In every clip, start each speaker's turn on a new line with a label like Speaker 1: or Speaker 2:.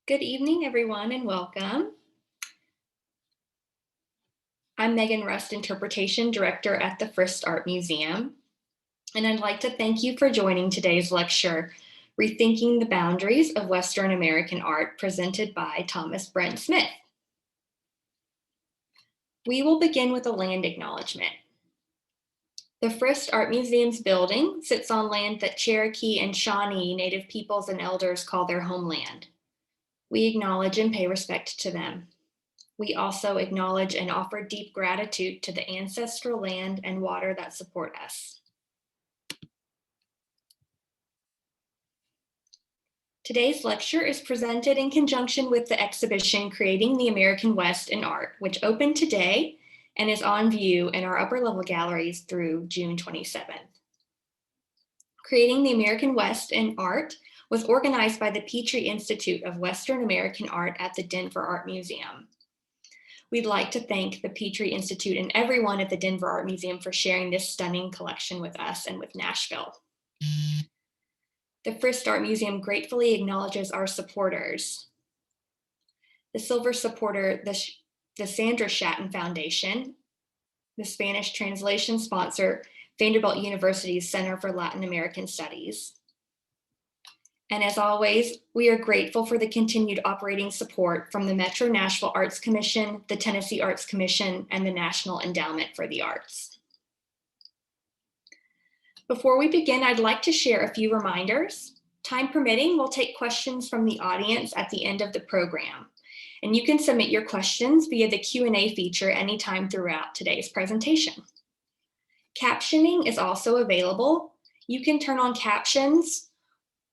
Speaker 1: Good evening, everyone, and welcome. I'm Megan Rust, Interpretation Director at the Frist Art Museum, and I'd like to thank you for joining today's lecture, Rethinking the Boundaries of Western American Art, presented by Thomas Brent Smith. We will begin with a land acknowledgement. The Frist Art Museum's building sits on land that Cherokee and Shawnee Native peoples and elders call their homeland. We acknowledge and pay respect to them. We also acknowledge and offer deep gratitude to the ancestral land and water that support us. Today's lecture is presented in conjunction with the exhibition Creating the American West in Art, which opened today and is on view in our upper level galleries through June 27th. Creating the American West in Art was organized by the Petrie Institute of Western American Art at the Denver Art Museum. We'd like to thank the Petrie Institute and everyone at the Denver Art Museum for sharing this stunning collection with us and with Nashville. The Frist Art Museum gratefully acknowledges our supporters. The silver supporter, the Sandra Shatton Foundation, the Spanish translation sponsor, Vanderbilt University's Center for Latin American Studies. And as always, we are grateful for the continued operating support from the Metro Nashville Arts Commission, the Tennessee Arts Commission, and the National Endowment for the Arts. Before we begin, I'd like to share a few reminders. Time permitting, we'll take questions from the audience at the end of the program. And you can submit your questions via the Q&A feature anytime throughout today's presentation. Captioning is also available. You can turn on captions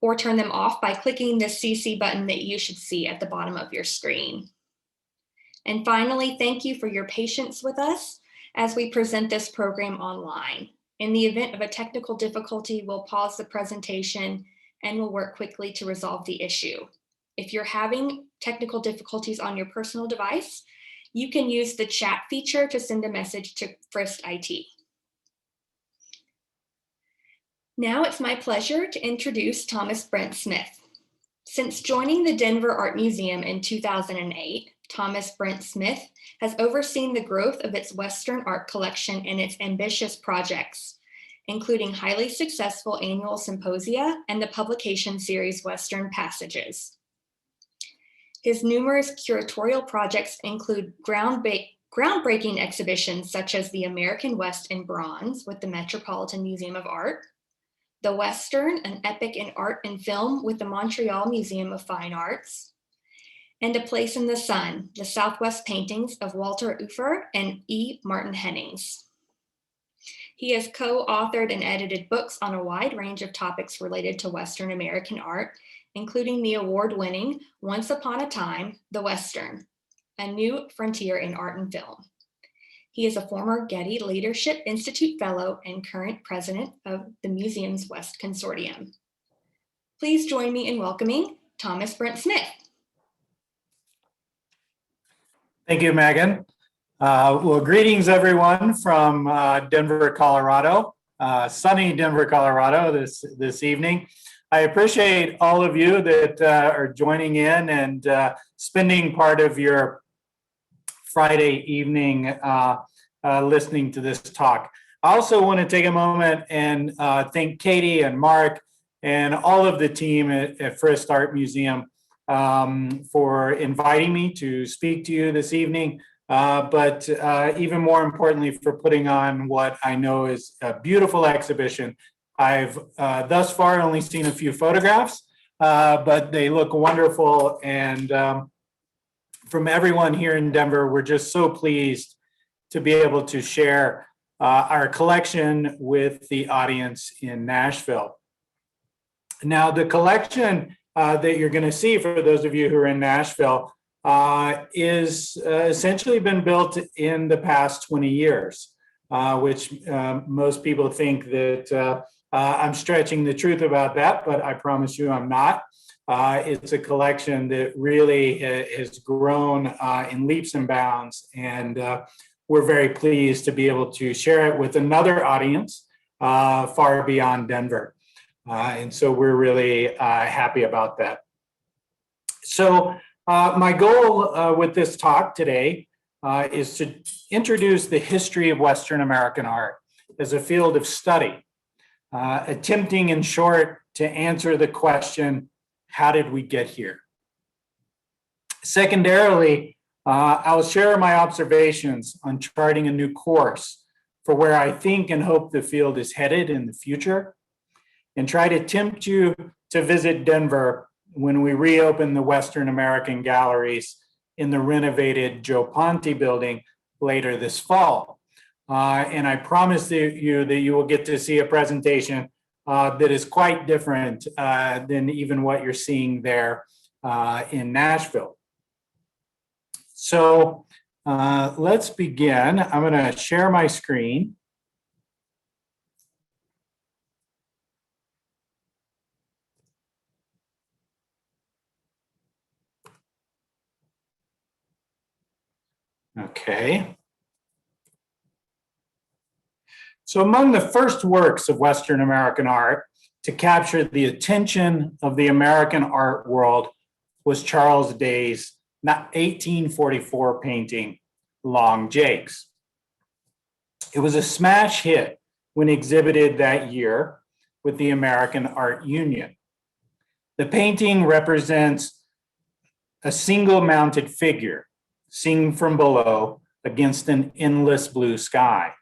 Speaker 1: or turn them off by clicking the CC button that you should see at the bottom of your screen. And finally, thank you for your patience with us as we present this program online. In the event of a technical difficulty, we'll pause the presentation and we'll work quickly to resolve the issue. If you're having technical difficulties on your personal device, you can use the chat feature to send a message to Frist IT. Now it's my pleasure to introduce Thomas Brent Smith. Since joining the Denver Art Museum in 2008, Thomas Brent Smith has overseen the growth of its Western art collection and its ambitious projects, including highly successful annual symposia and the publication series Western Passages. His numerous curatorial projects include groundbreaking exhibitions such as the American West in Bronze with the Metropolitan Museum of Art, The Western, an epic in art and film with the Montreal Museum of Fine Arts, and A Place in the Sun, the Southwest paintings of Walter Ufer and E. Martin Hennings. He has co-authored and edited books on a wide range of topics related to Western American art, including the award-winning Once Upon a Time, The Western, A New Frontier in Art and Film. He is a former Getty Leadership Institute Fellow and current president of the museum's West Consortium. Please join me in welcoming Thomas Brent Smith.
Speaker 2: Thank you, Megan. Well, greetings everyone from Denver, Colorado, sunny Denver, Colorado this evening. I appreciate all of you that are joining in and spending part of your Friday evening listening to this talk. I also want to take a moment and thank Katie and Mark and all of the team at Frist Art Museum for inviting me to speak to you this evening, but even more importantly for putting on what I know is a beautiful exhibition. I've thus far only seen a few photographs, but they look wonderful, and from everyone here in Denver, we're just so pleased to be able to share our collection with the audience in Nashville. Now, the collection that you're going to see, for those of you who are in Nashville, is essentially been built in the past 20 years, which most people think that I'm stretching the truth about that, but I promise you I'm not. It's a collection that really has grown in leaps and bounds, and we're very pleased to be able to share it with another audience far beyond Denver. And so we're really happy about that. So my goal with this talk today is to introduce the history of Western American art as a field of study, attempting in short to answer the question, how did we get here? Secondarily, I'll share my observations on charting a new course for where I think and hope the field is headed in the future, and try to tempt you to visit Denver when we reopen the Western American galleries in the renovated Joe Ponte building later this fall. And I promise you that you will get to see a presentation that is quite different than even what you're seeing there in Nashville. So let's begin. I'm going to share my screen. Okay. So among the first works of Western American art to capture the attention of the American art world was Charles Day's 1844 painting, Long Jakes. It was a smash hit when exhibited that year with the American Art Union. The painting represents a single mounted figure seen from below against an endless blue sky.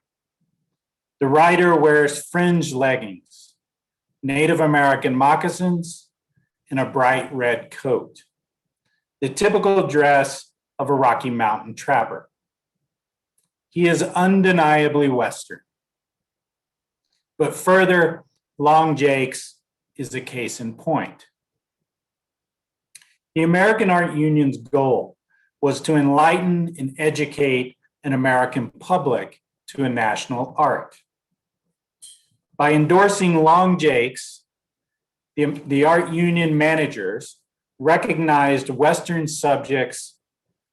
Speaker 2: The writer wears fringed leggings, Native American moccasins, and a bright red coat, the typical dress of a Rocky Mountain trapper. He is undeniably Western. But further, Long Jakes is a case in point. The American Art Union's goal was to enlighten and educate an American public to a national art. By endorsing Long Jakes, the art union managers recognized Western subjects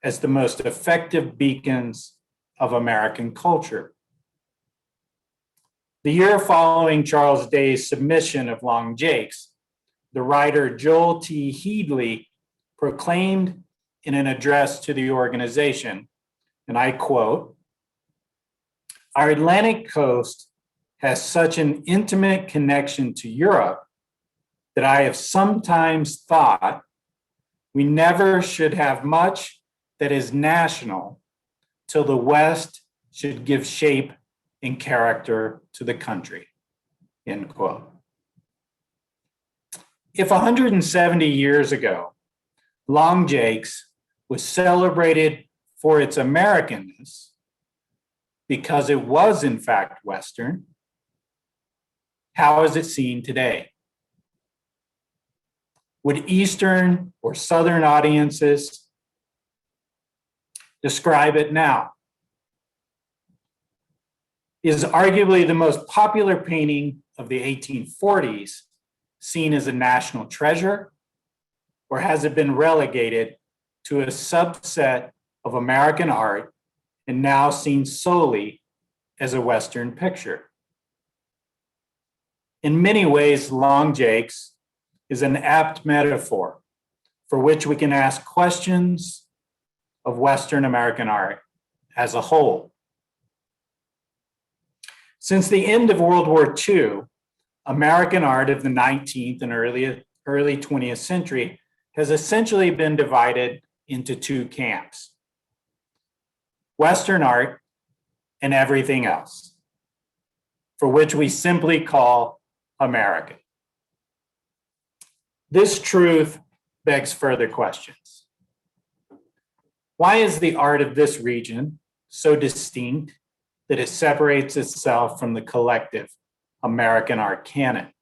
Speaker 2: as the most effective beacons of American culture. The year following Charles Day's submission of Long Jakes, the writer Joel T. Headley proclaimed in an address to the organization, and I quote, "Our Atlantic coast has such an intimate connection to Europe that I have sometimes thought we never should have much that is national till the West should give shape and character to the country," end quote. If 170 years ago, Long Jakes was celebrated for its Americanness because it was in fact Western, how is it seen today? Would Eastern or Southern audiences describe it now? Is arguably the most popular painting of the 1840s seen as a national treasure, or has it been relegated to a subset of American art and now seen solely as a Western picture? In many ways, Long Jakes is an apt metaphor for which we can ask questions of Western American art as a whole. Since the end of World War II, American art of the 19th and early 20th century has essentially been divided into two camps: Western art and everything else, for which we simply call American. This truth begs further questions. Why is the art of this region so distinct that it separates itself from the collective American art canon?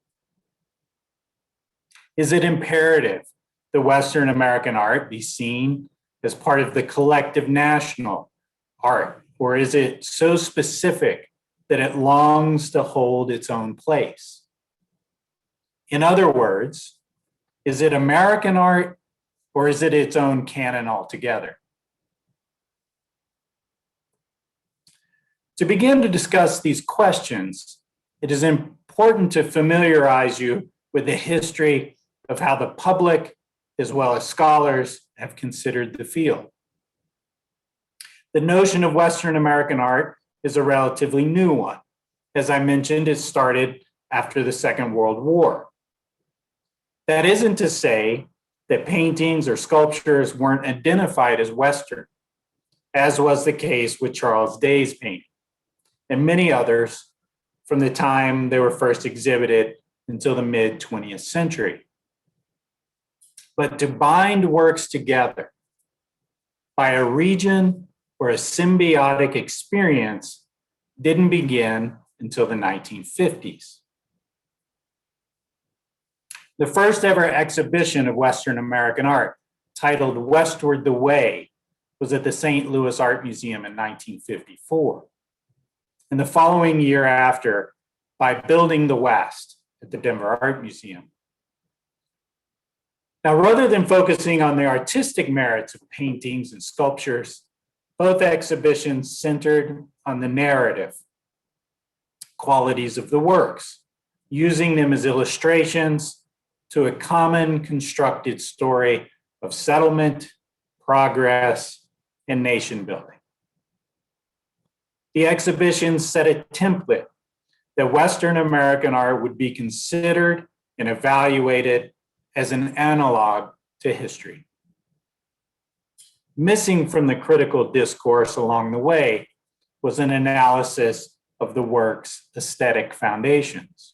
Speaker 2: Is it imperative that Western American art be seen as part of the collective national art, or is it so specific that it longs to hold its own place? In other words, is it American art, or is it its own canon altogether? To begin to discuss these questions, it is important to familiarize you with the history of how the public as well as scholars, have considered the field. The notion of Western American art is a relatively new one. As I mentioned, it started after the Second World War. That isn't to say that paintings or sculptures weren't identified as Western, as was the case with Charles Day's painting, and many others from the time they were first exhibited until the mid-20th century. But to bind works together by a region or a symbiotic experience didn't begin until the 1950s. The first ever exhibition of Western American art, titled Westward the Way, was at the St. Louis Art Museum in 1954. And the following year after, by Building the West at the Denver Art Museum. Now, rather than focusing on the artistic merits of paintings and sculptures, both exhibitions centered on the narrative qualities of the works, using them as illustrations to a common constructed story of settlement, progress, and nation building. The exhibitions set a template that Western American art would be considered and evaluated as an analog to history. Missing from the critical discourse along the way was an analysis of the work's aesthetic foundations.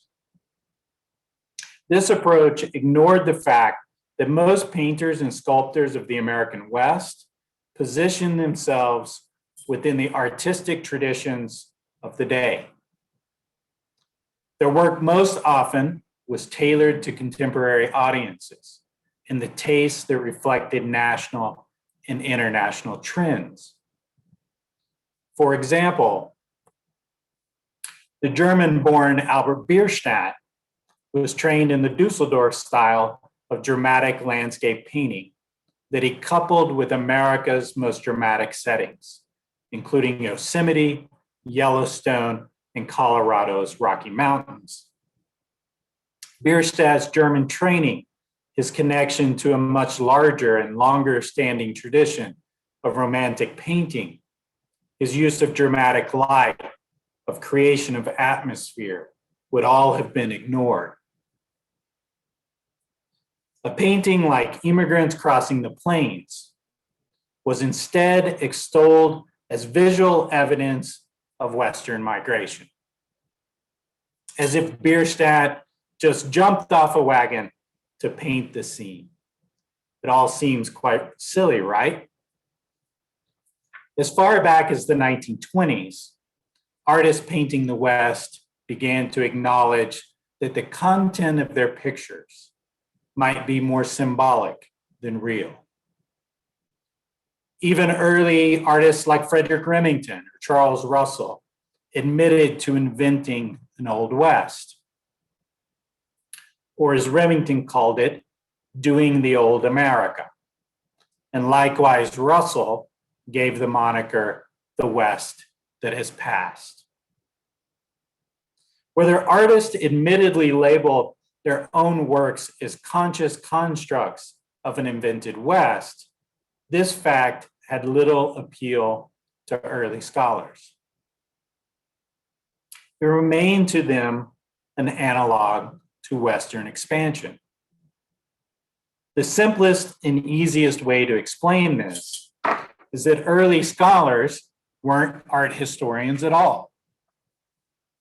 Speaker 2: This approach ignored the fact that most painters and sculptors of the American West positioned themselves within the artistic traditions of the day. Their work most often was tailored to contemporary audiences in the tastes that reflected national and international trends. For example, the German-born Albert Bierstadt was trained in the Dusseldorf style of dramatic landscape painting that he coupled with America's most dramatic settings, including Yosemite, Yellowstone, and Colorado's Rocky Mountains. Bierstadt's German training, his connection to a much larger and longer standing tradition of romantic painting, his use of dramatic light, of creation of atmosphere, would all have been ignored. A painting like Immigrants Crossing the Plains was instead extolled as visual evidence of Western migration, as if Bierstadt just jumped off a wagon to paint the scene. It all seems quite silly, right? As far back as the 1920s, artists painting the West began to acknowledge that the content of their pictures might be more symbolic than real. Even early artists like Frederick Remington or Charles Russell admitted to inventing an Old West, or as Remington called it, doing the old America. And likewise, Russell gave the moniker the West that has passed. Whether artists admittedly label their own works as conscious constructs of an invented West, this fact had little appeal to early scholars. It remained to them an analog to Western expansion. The simplest and easiest way to explain this is that early scholars weren't art historians at all,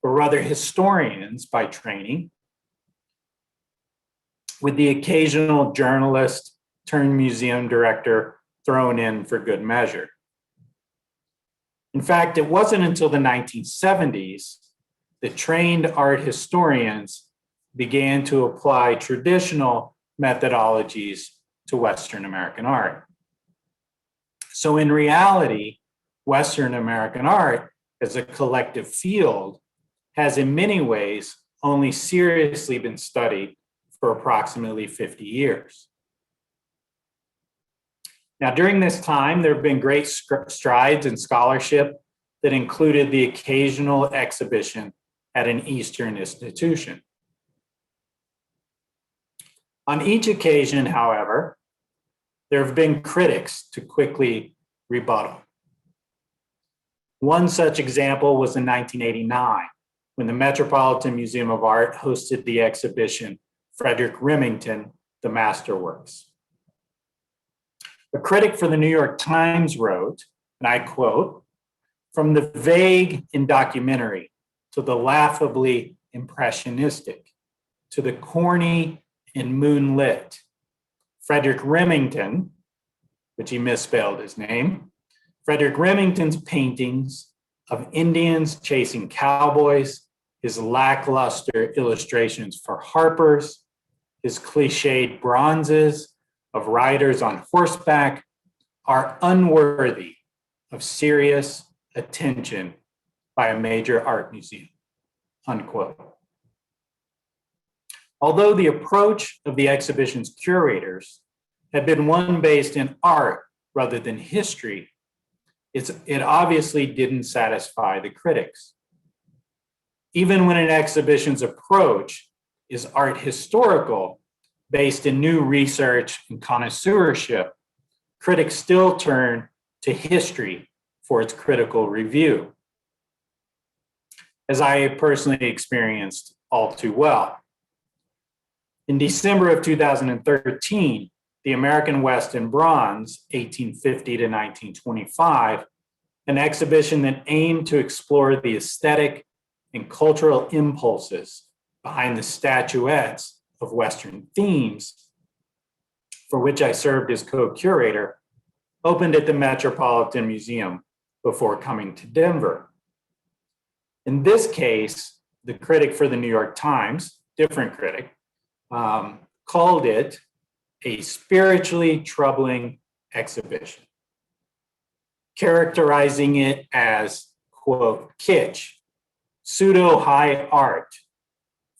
Speaker 2: but rather historians by training, with the occasional journalist turned museum director thrown in for good measure. In fact, it wasn't until the 1970s that trained art historians began to apply traditional methodologies to Western American art. So in reality, Western American art as a collective field has in many ways only seriously been studied for approximately 50 years. Now, during this time, there have been great strides in scholarship that included the occasional exhibition at an Eastern institution. On each occasion, however, there have been critics to quickly rebuttal. One such example was in 1989, when the Metropolitan Museum of Art hosted the exhibition Frederick Remington, The Masterworks. A critic for the New York Times wrote, and I quote, "From the vague and documentary to the laughably impressionistic to the corny and moonlit, Frederick Remington," which he misspelled his name, "Frederick Remington's paintings of Indians chasing cowboys, his lackluster illustrations for Harper's, his cliched bronzes of riders on horseback are unworthy of serious attention by a major art museum," unquote. Although the approach of the exhibition's curators had been one based in art rather than history, it obviously didn't satisfy the critics. Even when an exhibition's approach is art historical, based in new research and connoisseurship, critics still turn to history for its critical review, as I personally experienced all too well. In December of 2013, the American West in Bronze, 1850 to 1925, an exhibition that aimed to explore the aesthetic and cultural impulses behind the statuettes of Western themes, for which I served as co-curator, opened at the Metropolitan Museum before coming to Denver. In this case, the critic for the New York Times, different critic, called it a spiritually troubling exhibition, characterizing it as, quote, kitsch, pseudo-high art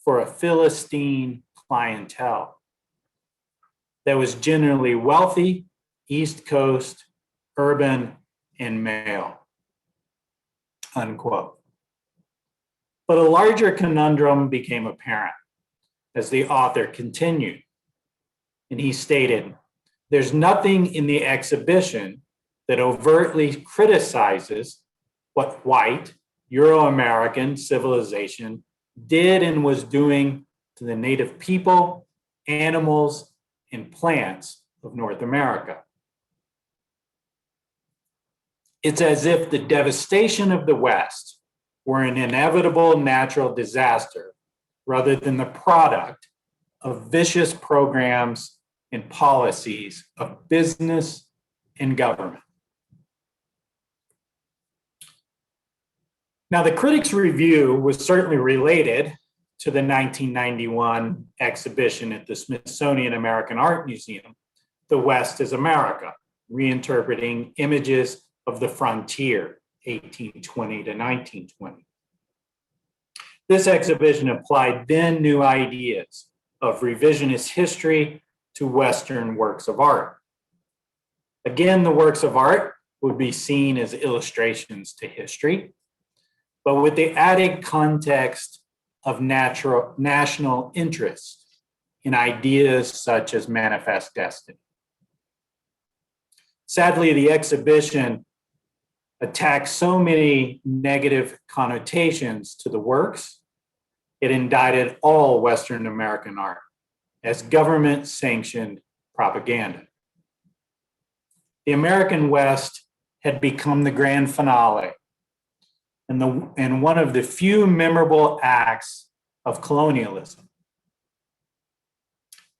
Speaker 2: for a Philistine clientele that was generally wealthy, East Coast, urban, and male, unquote. But a larger conundrum became apparent as the author continued, and he stated, "There's nothing in the exhibition that overtly criticizes what white Euro-American civilization did and was doing to the native people, animals, and plants of North America. It's as if the devastation of the West were an inevitable natural disaster rather than the product of vicious programs and policies of business and government." Now, the critic's review was certainly related to the 1991 exhibition at the Smithsonian American Art Museum, The West is America, reinterpreting images of the frontier, 1820 to 1920. This exhibition applied then new ideas of revisionist history to Western works of art. Again, the works of art would be seen as illustrations to history, but with the added context of national interest in ideas such as manifest destiny. Sadly, the exhibition attacked so many negative connotations to the works, it indicted all Western American art as government-sanctioned propaganda. The American West had become the grand finale and one of the few memorable acts of colonialism.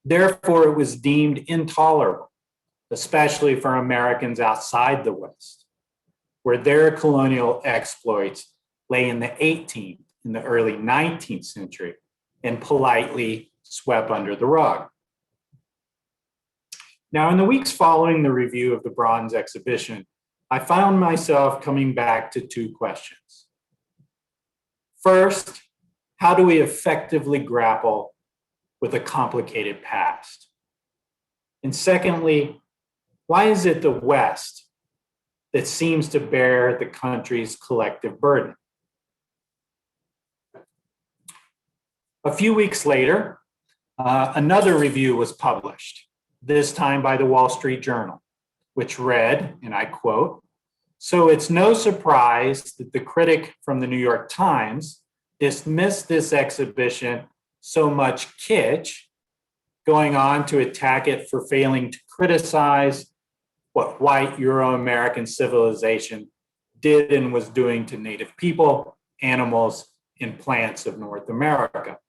Speaker 2: Therefore, it was deemed intolerable, especially for Americans outside the West, where their colonial exploits lay in the 18th and the early 19th century and politely swept under the rug. Now, in the weeks following the review of the Bronze exhibition, I found myself coming back to two questions. First, how do we effectively grapple with a complicated past? And secondly, why is it the West that seems to bear the country's collective burden? A few weeks later, another review was published, this time by the Wall Street Journal, which read, and I quote, "So it's no surprise that the critic from the New York Times dismissed this exhibition so much kitsch, going on to attack it for failing to criticize what white Euro-American civilization did and was doing to native people, animals, and plants of North America."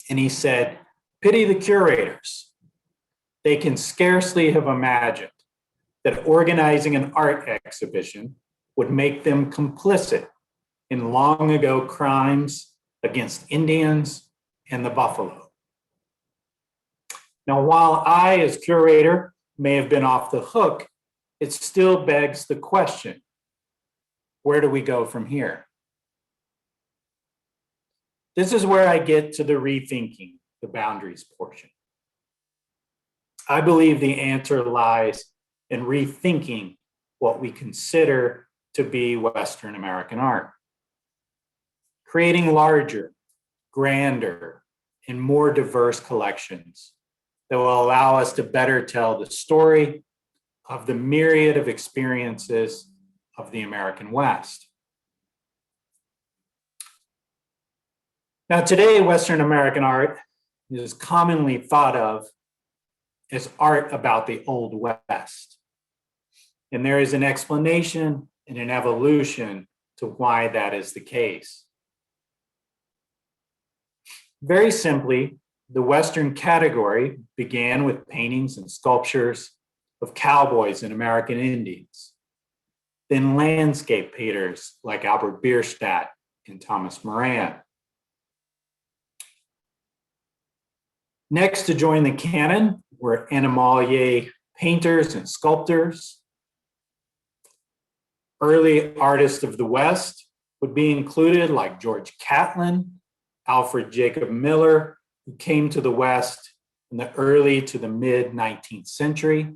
Speaker 2: And he said, "Pity the curators. They can scarcely have imagined that organizing an art exhibition would make them complicit in long ago crimes against Indians and the buffalo." Now, while I, as curator, may have been off the hook, it still begs the question, where do we go from here? This is where I get to the rethinking the boundaries portion. I believe the answer lies in rethinking what we consider to be Western American art. Creating larger, grander, and more diverse collections that will allow us to better tell the story of the myriad of experiences of the American West. Now, today, Western American art is commonly thought of as art about the Old West. And there is an explanation and an evolution to why that is the case. Very simply, the Western category began with paintings and sculptures of cowboys and American Indians, then landscape painters like Albert Bierstadt and Thomas Moran. Next to join the canon were animalier painters and sculptors. Early artists of the West would be included like George Catlin, Alfred Jacob Miller, who came to the West in the early to the mid-19th century.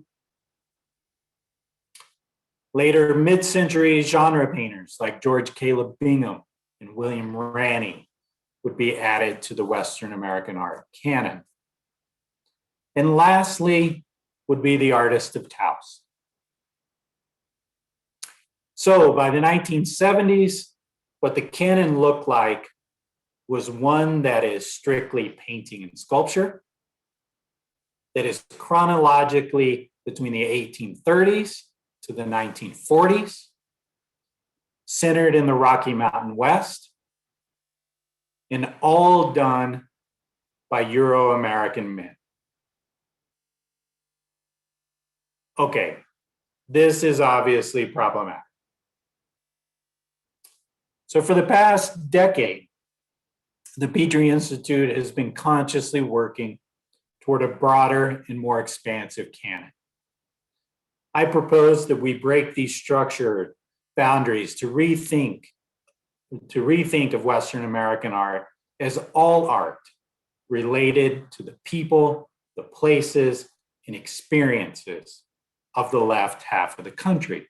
Speaker 2: Later mid-century genre painters like George Caleb Bingham and William Ranney would be added to the Western American art canon. And lastly would be the artist of Taos. So by the 1970s, what the canon looked like was one that is strictly painting and sculpture, that is chronologically between the 1830s to the 1940s, centered in the Rocky Mountain West, and all done by Euro-American men. Okay, this is obviously problematic. So for the past decade, the Petrie Institute has been consciously working toward a broader and more expansive canon. I propose that we break these structured boundaries to rethink of Western American art as all art related to the people, the places, and experiences of the left half of the country.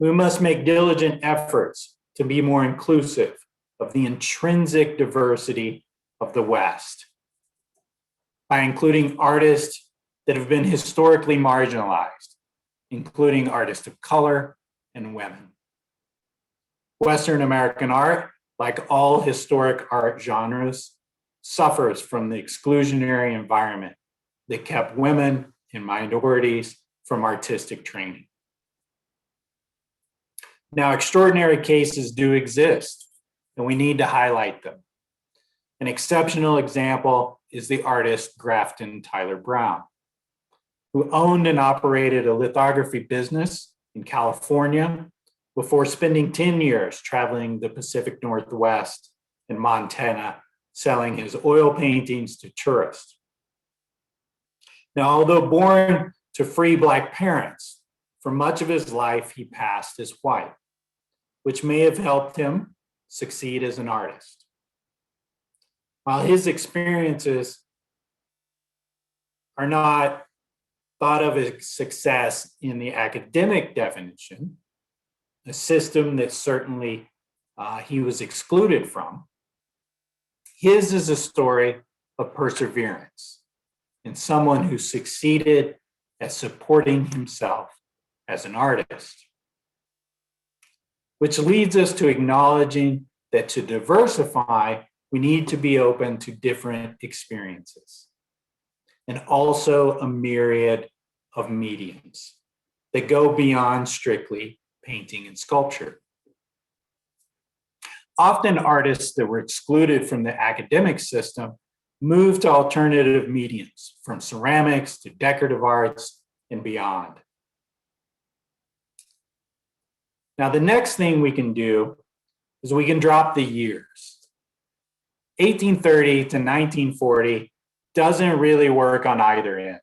Speaker 2: We must make diligent efforts to be more inclusive of the intrinsic diversity of the West by including artists that have been historically marginalized, including artists of color and women. Western American art, like all historic art genres, suffers from the exclusionary environment that kept women and minorities from artistic training. Now, extraordinary cases do exist, and we need to highlight them. An exceptional example is the artist Grafton Tyler Brown, who owned and operated a lithography business in California before spending 10 years traveling the Pacific Northwest and Montana, selling his oil paintings to tourists. Now, although born to free Black parents, for much of his life, he passed as white, which may have helped him succeed as an artist. While his experiences are not thought of as success in the academic definition, a system that certainly he was excluded from, his is a story of perseverance and someone who succeeded at supporting himself as an artist. Which leads us to acknowledging that to diversify, we need to be open to different experiences and also a myriad of mediums that go beyond strictly painting and sculpture. Often artists that were excluded from the academic system moved to alternative mediums, from ceramics to decorative arts and beyond. Now, the next thing we can do is we can drop the years. 1830 to 1940 doesn't really work on either end.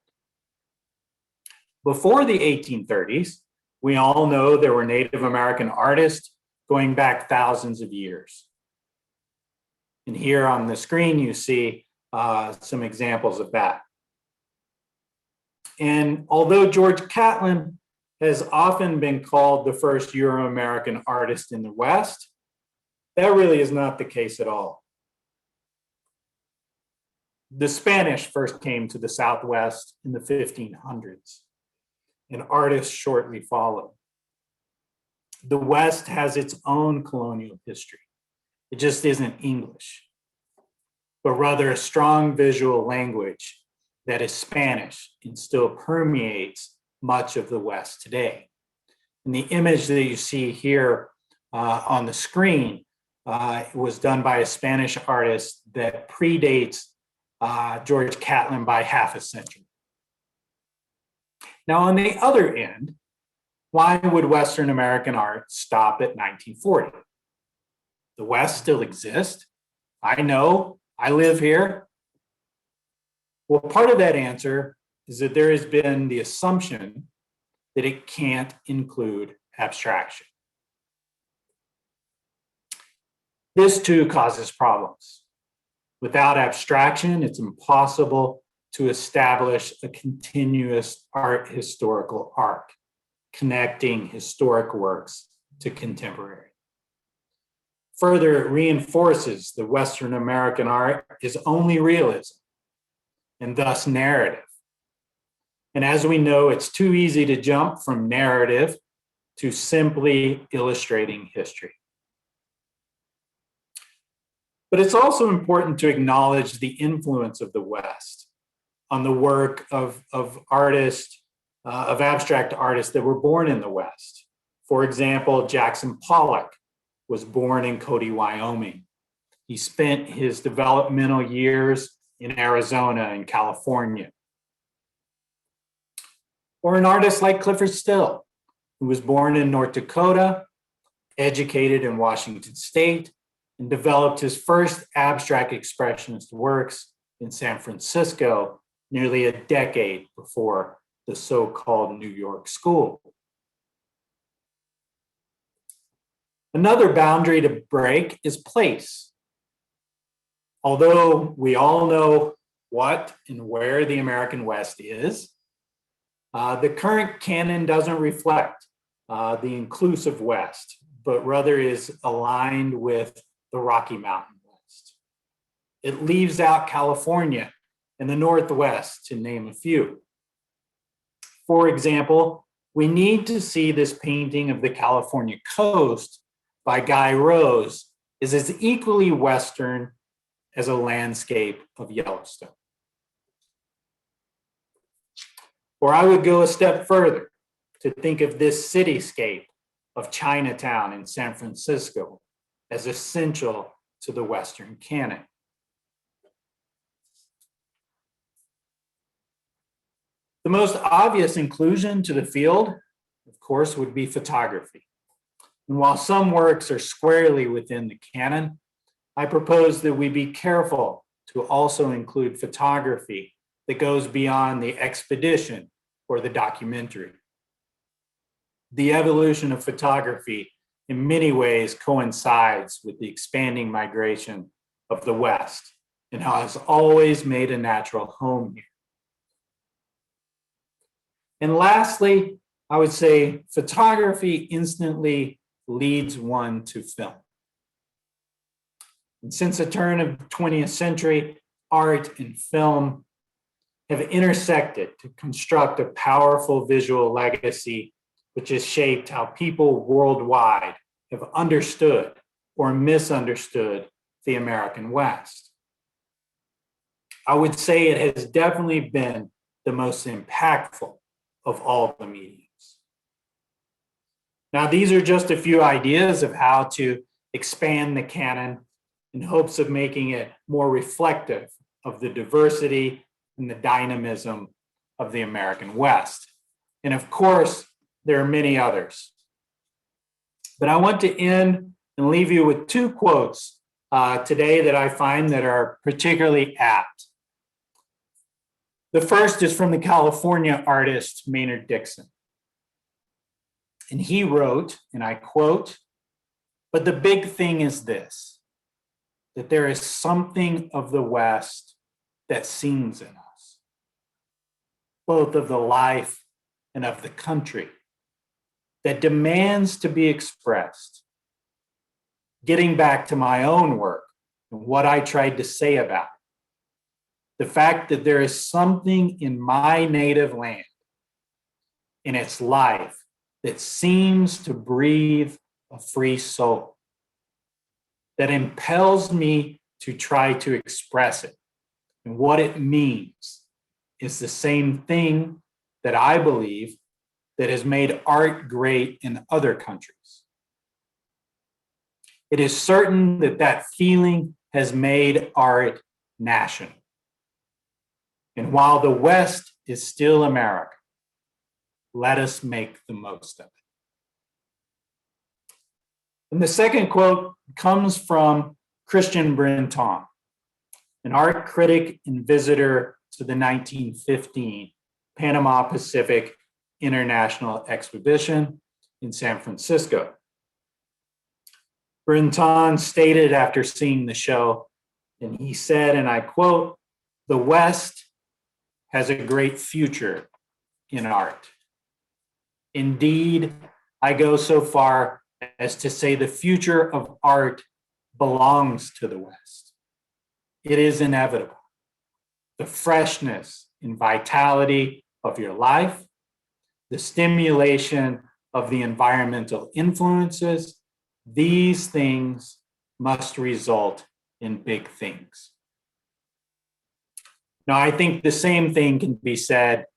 Speaker 2: Before the 1830s, we all know there were Native American artists going back thousands of years. And here on the screen, you see some examples of that. And although George Catlin has often been called the first Euro-American artist in the West, that really is not the case at all. The Spanish first came to the Southwest in the 1500s, and artists shortly followed. The West has its own colonial history. It just isn't English, but rather a strong visual language that is Spanish and still permeates much of the West today. And the image that you see here on the screen was done by a Spanish artist that predates George Catlin by half a century. Now, on the other end, why would Western American art stop at 1940? The West still exists. I know, I live here. Well, part of that answer is that there has been the assumption that it can't include abstraction. This too causes problems. Without abstraction, it's impossible to establish a continuous art historical arc, connecting historic works to contemporary. Further, it reinforces that Western American art is only realism and thus narrative. And as we know, it's too easy to jump from narrative to simply illustrating history. But it's also important to acknowledge the influence of the West on the work of artists, of abstract artists that were born in the West. For example, Jackson Pollock was born in Cody, Wyoming. He spent his developmental years in Arizona and California. Or an artist like Clifford Still, who was born in North Dakota, educated in Washington State, and developed his first abstract expressionist works in San Francisco nearly a decade before the so-called New York School. Another boundary to break is place. Although we all know what and where the American West is, the current canon doesn't reflect the inclusive West, but rather is aligned with the Rocky Mountain West. It leaves out California and the Northwest, to name a few. For example, we need to see this painting of the California coast by Guy Rose is as equally Western as a landscape of Yellowstone. Or I would go a step further to think of this cityscape of Chinatown in San Francisco as essential to the Western canon. The most obvious inclusion to the field, of course, would be photography. And while some works are squarely within the canon, I propose that we be careful to also include photography that goes beyond the expedition or the documentary. The evolution of photography in many ways coincides with the expanding migration of the West and has always made a natural home here. And lastly, I would say photography instantly leads one to film. And since the turn of the 20th century, art and film have intersected to construct a powerful visual legacy which has shaped how people worldwide have understood or misunderstood the American West. I would say it has definitely been the most impactful of all the mediums. Now, these are just a few ideas of how to expand the canon in hopes of making it more reflective of the diversity and the dynamism of the American West. And of course, there are many others. But I want to end and leave you with two quotes today that I find that are particularly apt. The first is from the California artist Maynard Dixon. And he wrote, and I quote, "But the big thing is this, that there is something of the West that sings in us, both of the life and of the country, that demands to be expressed." Getting back to my own work and what I tried to say about it, the fact that there is something in my native land, in its life, that seems to breathe a free soul, that impels me to try to express it. And what it means is the same thing that I believe that has made art great in other countries. It is certain that that feeling has made art national. And while the West is still America, let us make the most of it. And the second quote comes from Christian Brinton, an art critic and visitor to the 1915 Panama Pacific International Exhibition in San Francisco. Brinton stated after seeing the show, and he said, and I quote, "The West has a great future in art. Indeed, I go so far as to say the future of art belongs to the West. It is inevitable. The freshness and vitality of your life, the stimulation of the environmental influences, these things must result in big things." Now, I think the same thing can be said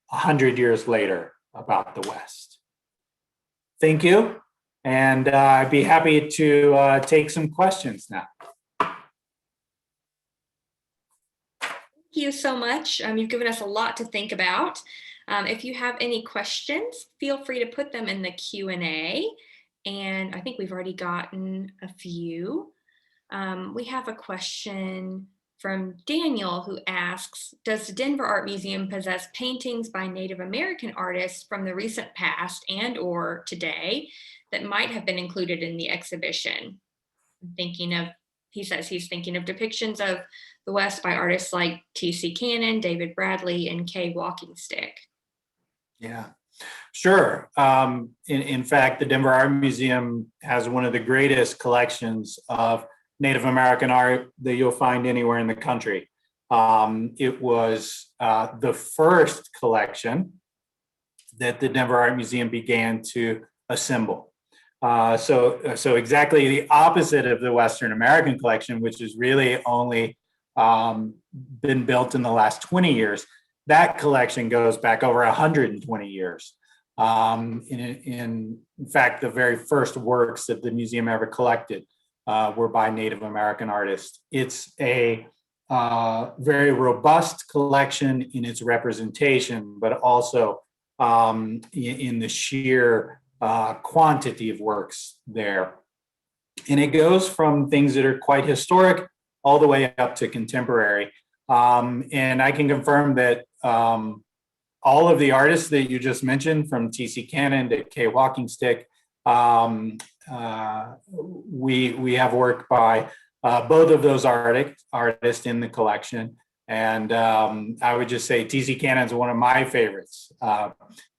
Speaker 2: 100 years later about the West. Thank you, and I'd be happy to take some questions now.
Speaker 1: Thank you so much. You've given us a lot to think about. If you have any questions, feel free to put them in the Q&A. And I think we've already gotten a few. We have a question from Daniel who asks, does the Denver Art Museum possess paintings by Native American artists from the recent past and or today that might have been included in the exhibition? He says he's thinking of depictions of the West by artists like T.C. Cannon, David Bradley, and Kay Walkingstick.
Speaker 2: Yeah, sure. In fact, the Denver Art Museum has one of the greatest collections of Native American art that you'll find anywhere in the country. It was the first collection that the Denver Art Museum began to assemble. So exactly the opposite of the Western American collection, which has really only been built in the last 20 years. That collection goes back over 120 years. In fact, the very first works that the museum ever collected were by Native American artists. It's a very robust collection in its representation, but also in the sheer quantity of works there. And it goes from things that are quite historic all the way up to contemporary. And I can confirm that all of the artists that you just mentioned, from T.C. Cannon to Kay Walkingstick, we have work by both of those artists in the collection. And I would just say T.C. Cannon is one of my favorites.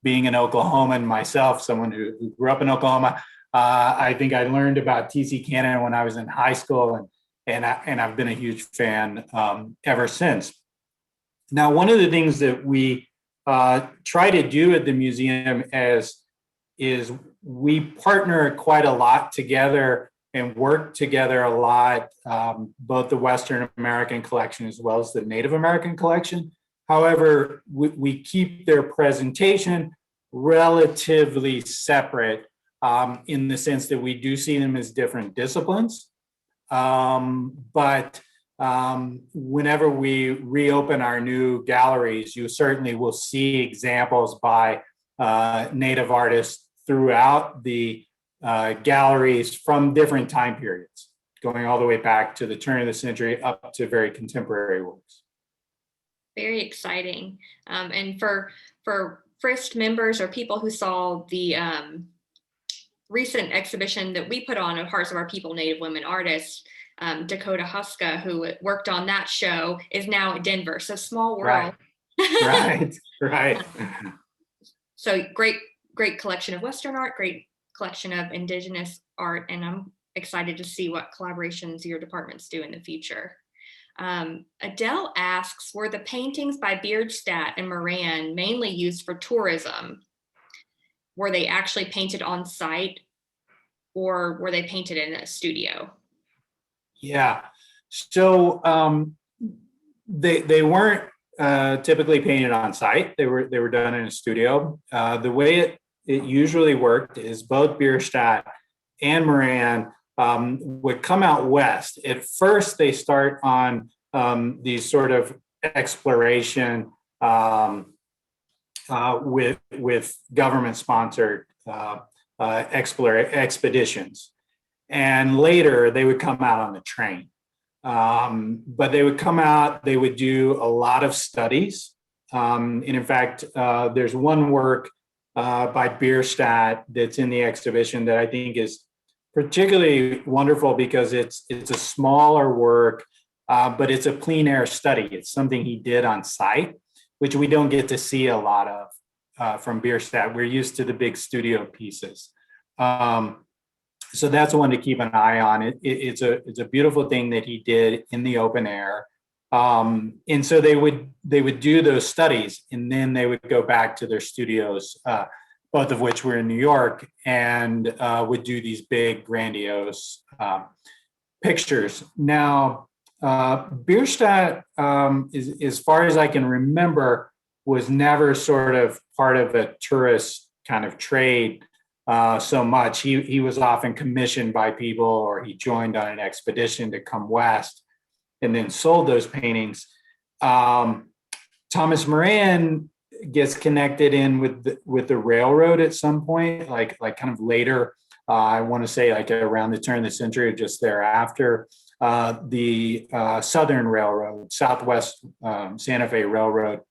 Speaker 2: Being an Oklahoman myself, someone who grew up in Oklahoma, I think I learned about T.C. Cannon when I was in high school, and I've been a huge fan ever since. Now, one of the things that we try to do at the museum is we partner quite a lot together and work together a lot, both the Western American collection as well as the Native American collection. However, we keep their presentation relatively separate in the sense that we do see them as different disciplines. But whenever we reopen our new galleries, you certainly will see examples by Native artists throughout the galleries from different time periods, going all the way back to the turn of the century up to very contemporary works.
Speaker 1: Very exciting. And for Frist members or people who saw the recent exhibition that we put on of Hearts of Our People, Native Women Artists, Dakota Huska, who worked on that show, is now at Denver. So small world.
Speaker 2: Right.
Speaker 1: So great collection of Western art, great collection of Indigenous art, and I'm excited to see what collaborations your departments do in the future. Adele asks, were the paintings by Bierstadt and Moran mainly used for tourism? Were they actually painted on site, or were they painted in a studio?
Speaker 2: Yeah, so they weren't typically painted on site. They were done in a studio. The way it usually worked is both Bierstadt and Moran would come out west. At first, they start on these sort of exploration with government-sponsored expeditions. And later, they would come out on the train. But they would come out, they would do a lot of studies. And in fact, there's one work by Bierstadt that's in the exhibition that I think is particularly wonderful because it's a smaller work, but it's a plein air study. It's something he did on site, which we don't get to see a lot of from Bierstadt. We're used to the big studio pieces. So that's one to keep an eye on. It's a beautiful thing that he did in the open air. And so they would do those studies, and then they would go back to their studios, both of which were in New York, and would do these big, grandiose pictures. Now, Bierstadt, as far as I can remember, was never sort of part of a tourist kind of trade so much. He was often commissioned by people, or he joined on an expedition to come west and then sold those paintings. Thomas Moran gets connected in with the railroad at some point, like kind of later. I want to say like around the turn of the century or just thereafter. The Southern Railroad, Southwest Santa Fe Railroad,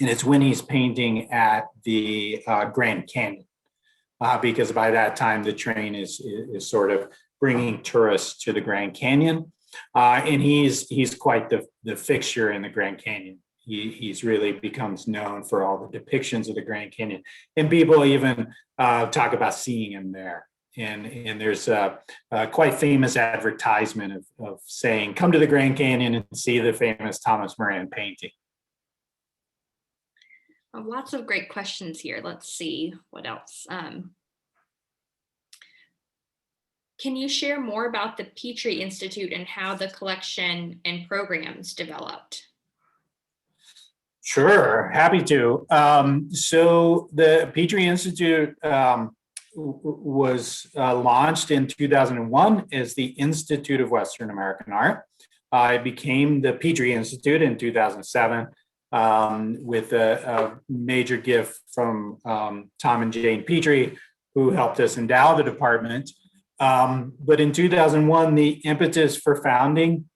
Speaker 2: and it's when he's painting at the Grand Canyon, because by that time the train is sort of bringing tourists to the Grand Canyon, and he's quite the fixture in the Grand Canyon. He's really becomes known for all the depictions of the Grand Canyon, and people even talk about seeing him there. And there's a quite famous advertisement of saying, "Come to the Grand Canyon and see the famous Thomas Moran painting."
Speaker 1: Lots of great questions here. Let's see what else. Can you share more about the Petrie Institute and how the collection and programs developed?
Speaker 2: Sure, happy to. So the Petrie Institute was launched in 2001 as the Institute of Western American Art. It became the Petrie Institute in 2007 with a major gift from Tom and Jane Petrie, who helped us endow the department. But in 2001, the impetus for founding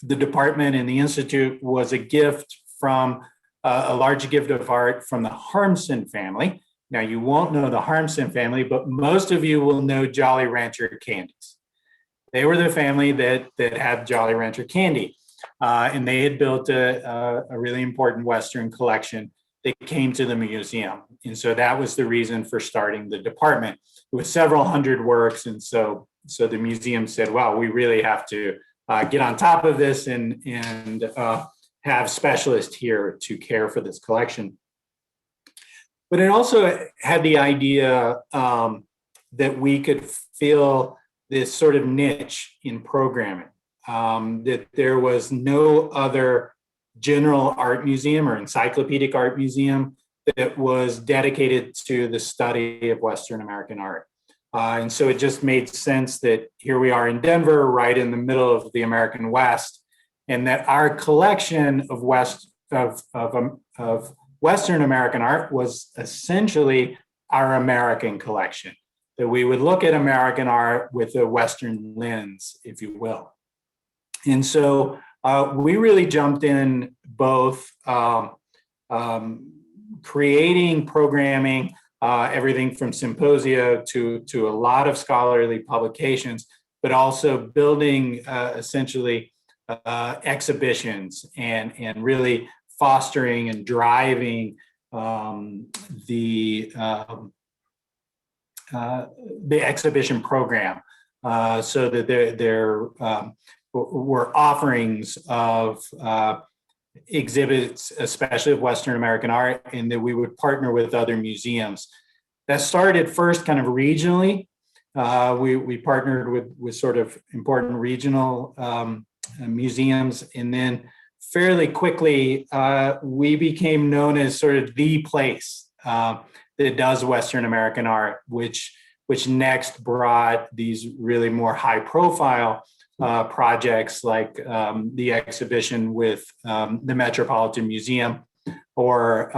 Speaker 2: the department and the Institute was a gift from a large gift of art from the Harmson family. Now, you won't know the Harmson family, but most of you will know Jolly Rancher candies. They were the family that had Jolly Rancher candy, and they had built a really important Western collection that came to the museum. And so that was the reason for starting the department. It was several hundred works, and so the museum said, "Wow, we really have to get on top of this and have specialists here to care for this collection. But it also had the idea that we could fill this sort of niche in programming, that there was no other general art museum or encyclopedic art museum that was dedicated to the study of Western American art. And so it just made sense that here we are in Denver, right in the middle of the American West, and that our collection of Western American art was essentially our American collection, that we would look at American art with a Western lens, if you will. And so we really jumped in both creating programming, everything from symposia to a lot of scholarly publications, but also building essentially exhibitions and really fostering and driving the exhibition program, so that there were offerings of exhibits, especially of Western American art, and that we would partner with other museums. That started first kind of regionally. We partnered with sort of important regional museums, and then fairly quickly we became known as sort of the place that does Western American art, which next brought these really more high profile projects like the exhibition with the Metropolitan Museum, or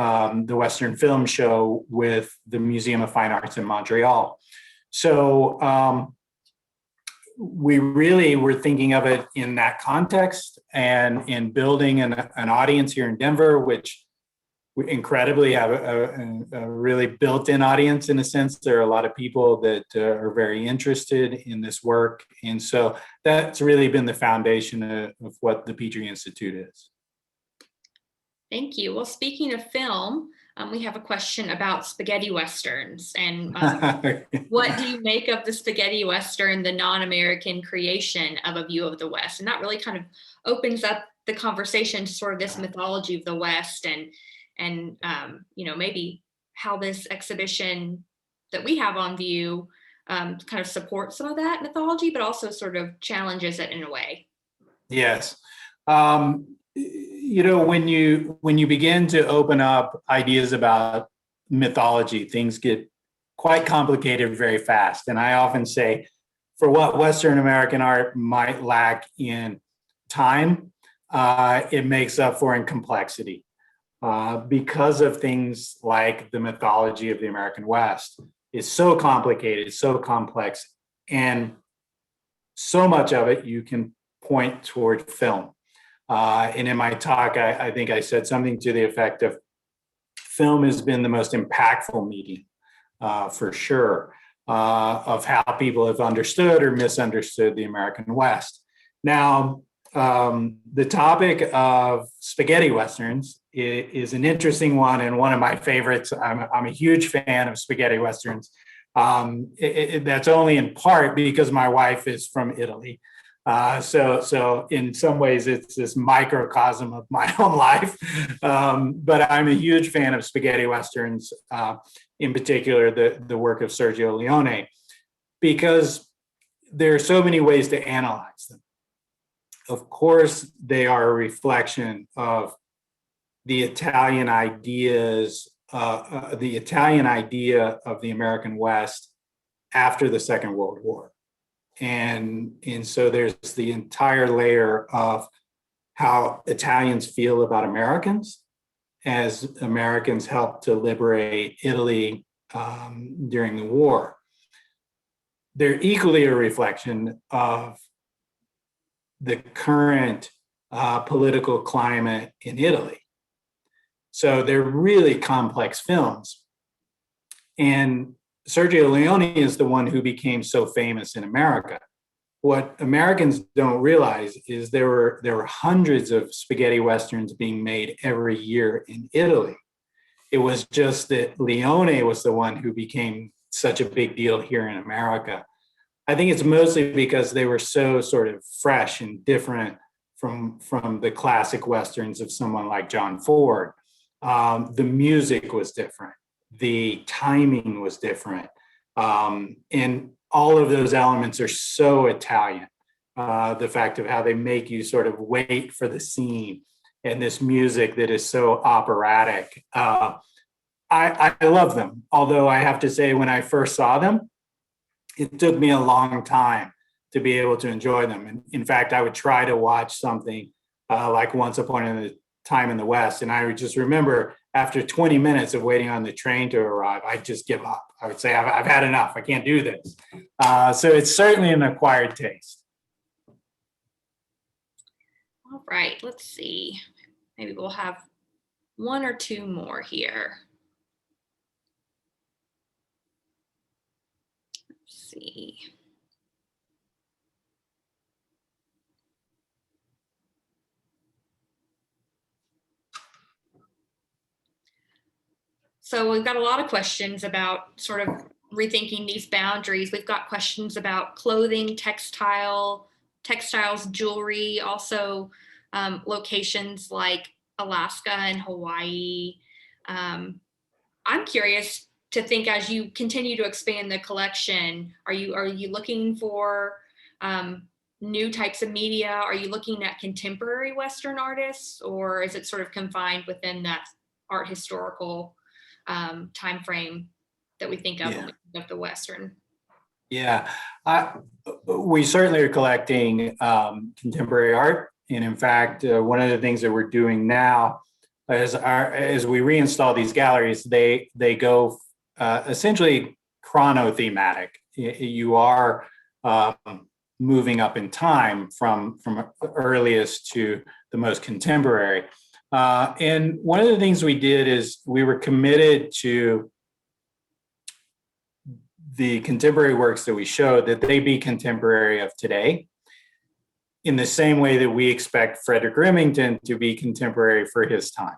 Speaker 2: the Western Film Show with the Museum of Fine Arts in Montreal. So we really were thinking of it in that context, and in building an audience here in Denver, which we incredibly have a really built-in audience in a sense. There are a lot of people that are very interested in this work. And so that's really been the foundation of what the Petrie Institute is.
Speaker 1: Thank you. Well, speaking of film, we have a question about spaghetti westerns, and what do you make of the spaghetti western, the non-American creation of A View of the West? And that really kind of opens up the conversation to sort of this mythology of the West, and maybe how this exhibition that we have on view kind of supports some of that mythology, but also sort of challenges it in a way.
Speaker 2: Yes. When you begin to open up ideas about mythology, things get quite complicated very fast. And I often say, for what Western American art might lack in time, it makes up for in complexity. Because of things like the mythology of the American West is so complicated, so complex, and so much of it you can point toward film. And in my talk, I think I said something to the effect of film has been the most impactful medium, for sure, of how people have understood or misunderstood the American West. Now, the topic of spaghetti westerns is an interesting one, and one of my favorites. I'm a huge fan of spaghetti westerns. That's only in part because my wife is from Italy. So in some ways it's this microcosm of my own life. But I'm a huge fan of spaghetti westerns, in particular the work of Sergio Leone, because there are so many ways to analyze them. Of course, they are a reflection of the Italian ideas, the Italian idea of the American West after the Second World War. And so there's the entire layer of how Italians feel about Americans as Americans helped to liberate Italy during the war. They're equally a reflection of the current political climate in Italy. So they're really complex films. And Sergio Leone is the one who became so famous in America. What Americans don't realize is there were hundreds of spaghetti westerns being made every year in Italy. It was just that Leone was the one who became such a big deal here in America. I think it's mostly because they were so sort of fresh and different from the classic Westerns of someone like John Ford. The music was different. The timing was different. And all of those elements are so Italian. The fact of how they make you sort of wait for the scene, and this music that is so operatic. I love them. Although I have to say, when I first saw them, it took me a long time to be able to enjoy them. And in fact, I would try to watch something like Once Upon a Time in the West. And I would just remember after 20 minutes of waiting on the train to arrive, I'd just give up. I would say, I've had enough. I can't do this. So it's certainly an acquired taste.
Speaker 1: All right, let's see. Maybe we'll have one or two more here. Let's see. So we've got a lot of questions about sort of rethinking these boundaries. We've got questions about clothing, textiles, jewelry, also locations like Alaska and Hawaii. I'm curious to think, as you continue to expand the collection, are you looking for new types of media? Are you looking at contemporary Western artists, or is it sort of confined within that art historical time frame that we think of when we think of the Western?
Speaker 2: Yeah, we certainly are collecting contemporary art. And in fact, one of the things that we're doing now as we reinstall these galleries, they go essentially chronothematic. You are moving up in time from earliest to the most contemporary. And one of the things we did is we were committed to the contemporary works that we showed, that they be contemporary of today, in the same way that we expect Frederick Remington to be contemporary for his time.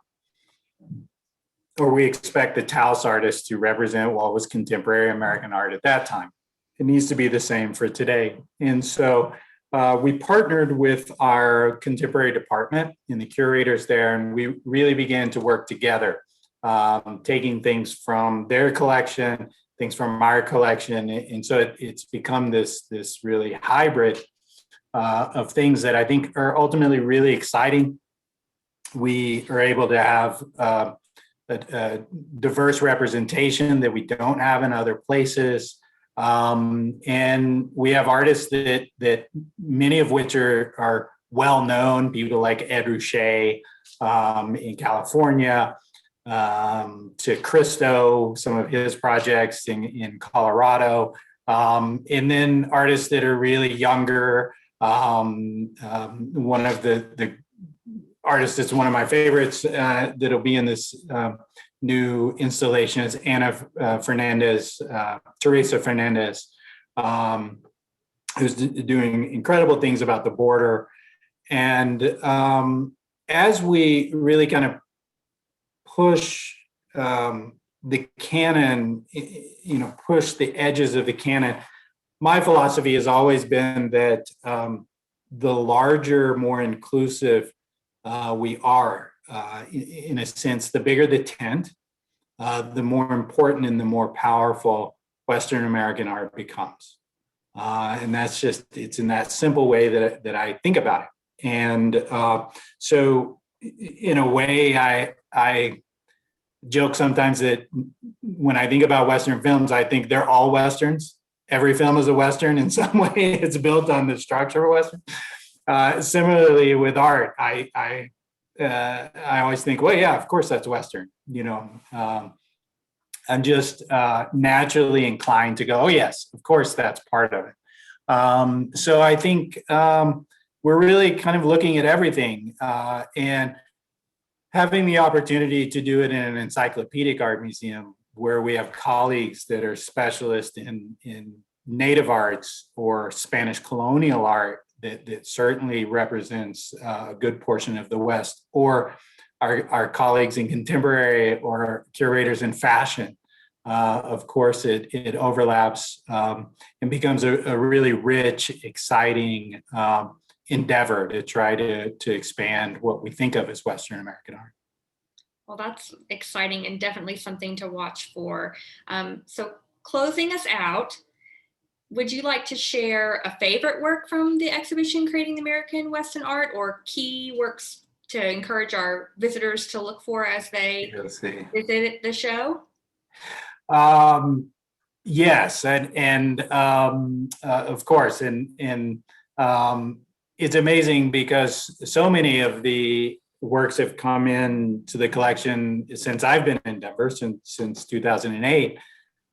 Speaker 2: Or we expect the Taos artist to represent what was contemporary American art at that time. It needs to be the same for today. And so we partnered with our contemporary department and the curators there, and we really began to work together, taking things from their collection, things from our collection. And so it's become this really hybrid of things that I think are ultimately really exciting. We are able to have a diverse representation that we don't have in other places. And we have artists that many of which are well known, people like Ed Ruscha in California, to Christo, some of his projects in Colorado, and then artists that are really younger. One of the artists that's one of my favorites that'll be in this new installation is Teresa Fernandez, who's doing incredible things about the border. And as we really kind of push the canon, push the edges of the canon, my philosophy has always been that the larger, more inclusive we are, in a sense, the bigger the tent, the more important and the more powerful Western American art becomes. And that's just, it's in that simple way that I think about it. And so in a way, I joke sometimes that when I think about Western films, I think they're all Westerns. Every film is a Western in some way. It's built on the structure of a Western. Similarly with art, I always think, well, yeah, of course that's Western. I'm just naturally inclined to go, oh yes, of course that's part of it. So I think we're really kind of looking at everything and having the opportunity to do it in an encyclopedic art museum where we have colleagues that are specialists in native arts or Spanish colonial art that certainly represents a good portion of the West, or our colleagues in contemporary or curators in fashion. Of course, it overlaps and becomes a really rich, exciting endeavor to try to expand what we think of as Western American art.
Speaker 1: Well, that's exciting and definitely something to watch for. So closing us out, would you like to share a favorite work from the exhibition, Creating the American Western Art, or key works to encourage our visitors to look for as they visit the show?
Speaker 2: Yes, and of course, and it's amazing because so many of the works have come in to the collection since I've been in Denver, since 2008.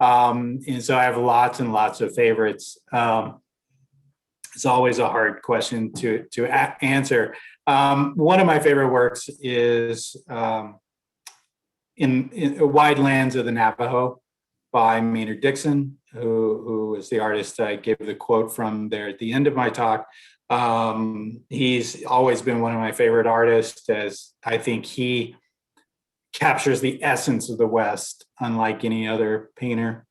Speaker 2: And so I have lots and lots of favorites. It's always a hard question to answer. One of my favorite works is in Wide Lands of the Navajo by Maynard Dixon, who is the artist I gave the quote from there at the end of my talk. He's always been one of my favorite artists, as I think he captures the essence of the West, unlike any other painter.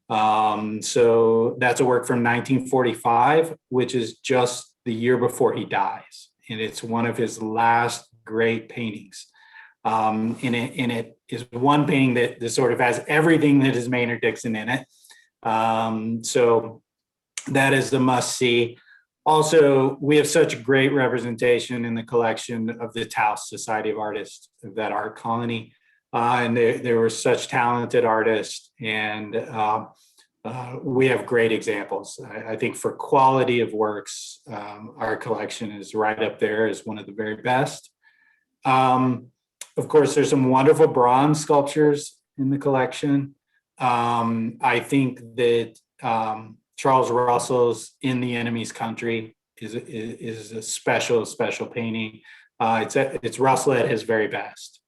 Speaker 2: So that's a work from 1945, which is just the year before he dies. And it's one of his last great paintings. And it is one painting that sort of has everything that is Maynard Dixon in it. So that is the must see. Also, we have such great representation in the collection of the Taos Society of Artists, of that art colony. And there were such talented artists, and we have great examples. I think for quality of works, our collection is right up there as one of the very best. Of course, there's some wonderful bronze sculptures in the collection. I think that Charles Russell's In the Enemy's Country is a special painting. It's Russell at his very best.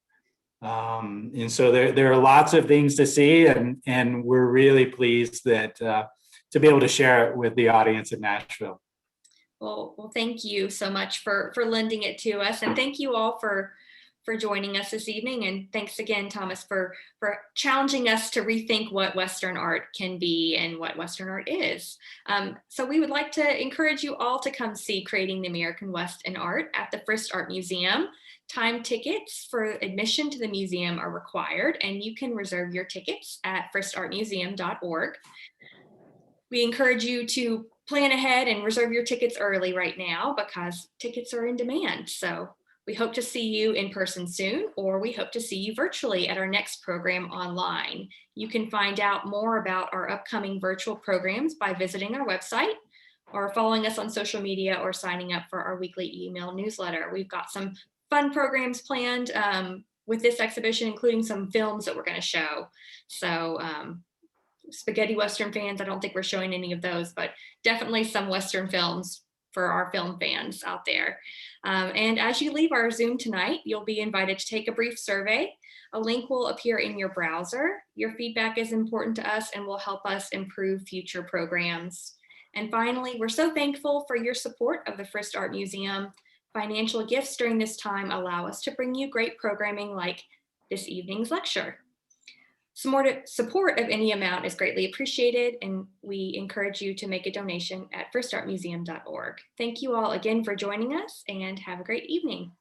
Speaker 2: And so there are lots of things to see, and we're really pleased that to be able to share it with the audience in Nashville.
Speaker 1: Well, thank you so much for lending it to us, and thank you all for joining us this evening. And thanks again, Thomas, for challenging us to rethink what Western art can be and what Western art is. So we would like to encourage you all to come see Creating the American West in Art at the Frist Art Museum. Time tickets for admission to the museum are required, and you can reserve your tickets at fristartmuseum.org. We encourage you to plan ahead and reserve your tickets early right now, because tickets are in demand. So we hope to see you in person soon, or we hope to see you virtually at our next program online. You can find out more about our upcoming virtual programs by visiting our website, or following us on social media, or signing up for our weekly email newsletter. We've got some fun programs planned with this exhibition, including some films that we're going to show. So spaghetti Western fans, I don't think we're showing any of those, but definitely some Western films for our film fans out there. And as you leave our Zoom tonight, you'll be invited to take a brief survey. A link will appear in your browser. Your feedback is important to us and will help us improve future programs. And finally, we're so thankful for your support of the Frist Art Museum. Financial gifts during this time allow us to bring you great programming like this evening's lecture. Support of any amount is greatly appreciated, and we encourage you to make a donation at fristartmuseum.org. Thank you all again for joining us, and have a great evening.